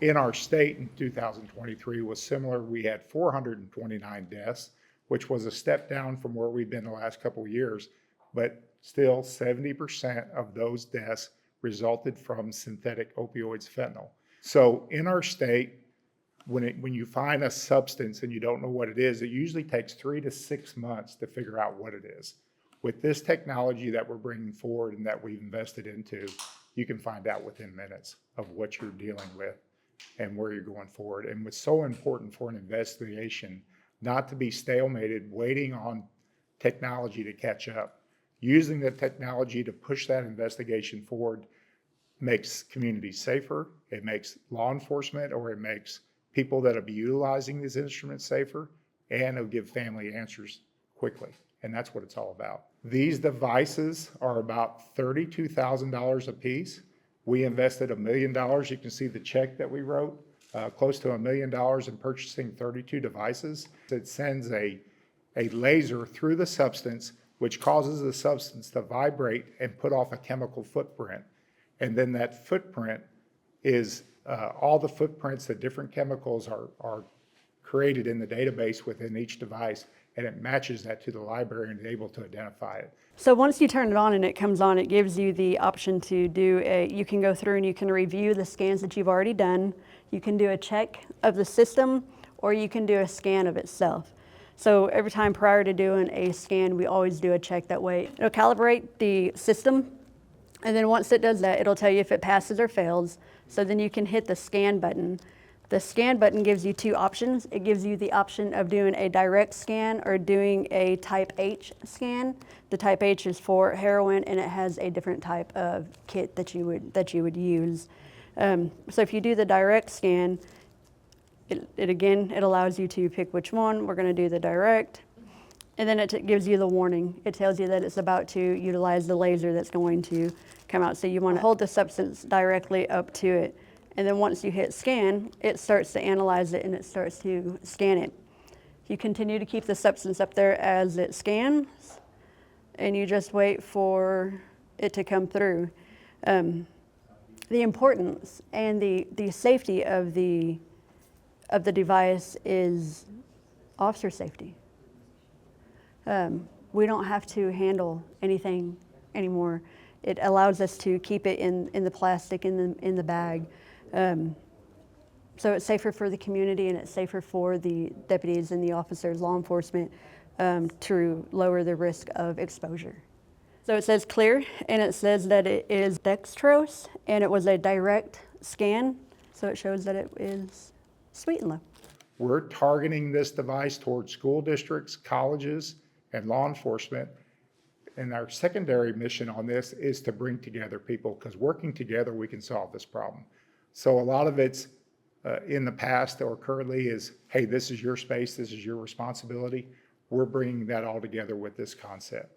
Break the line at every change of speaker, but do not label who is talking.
in our state in 2023 was similar. We had 429 deaths, which was a step down from where we've been the last couple of years, but still 70% of those deaths resulted from synthetic opioids, fentanyl. So in our state, when you find a substance and you don't know what it is, it usually takes 3 to 6 months to figure out what it is. With this technology that we're bringing forward and that we've invested into, you can find out within minutes of what you're dealing with and where you're going forward. And what's so important for an investigation, not to be stalemated, waiting on technology to catch up. Using the technology to push that investigation forward makes communities safer, it makes law enforcement, or it makes people that will be utilizing these instruments safer, and it'll give family answers quickly. And that's what it's all about. These devices are about $32,000 a piece. We invested $1 million. You can see the check that we wrote, close to $1 million in purchasing 32 devices. It sends a laser through the substance, which causes the substance to vibrate and put off a chemical footprint. And then that footprint is all the footprints, the different chemicals are created in the database within each device, and it matches that to the library and is able to identify it.
So once you turn it on and it comes on, it gives you the option to you can go through and you can review the scans that you've already done. You can do a check of the system, or you can do a scan of itself. So every time prior to doing a scan, we always do a check. That way it'll calibrate the system, and then once it does that, it'll tell you if it passes or fails. So then you can hit the scan button. The scan button gives you two options. It gives you the option of doing a direct scan or doing a type H scan. The type H is for heroin, and it has a different type of kit that you would use. So if you do the direct scan, it allows you to pick which one. We're going to do the direct, and then it gives you the warning. It tells you that it's about to utilize the laser that's going to come out. So you want to hold the substance directly up to it. And then once you hit scan, it starts to analyze it and it starts to scan it. You continue to keep the substance up there as it scans, and you just wait for it to come through. The importance and the safety of the device is officer safety. We don't have to handle anything anymore. It allows us to keep it in the plastic, in the bag. So it's safer for the community, and it's safer for the deputies and the officers, law enforcement, to lower the risk of exposure. So it says clear, and it says that it is dextrose, and it was a direct scan, so it shows that it is sweet and low.
We're targeting this device towards school districts, colleges, and law enforcement. And our secondary mission on this is to bring together people, because working together, we can solve this problem. So a lot of it's in the past or currently is, hey, this is your space, this is your responsibility. We're bringing that all together with this concept.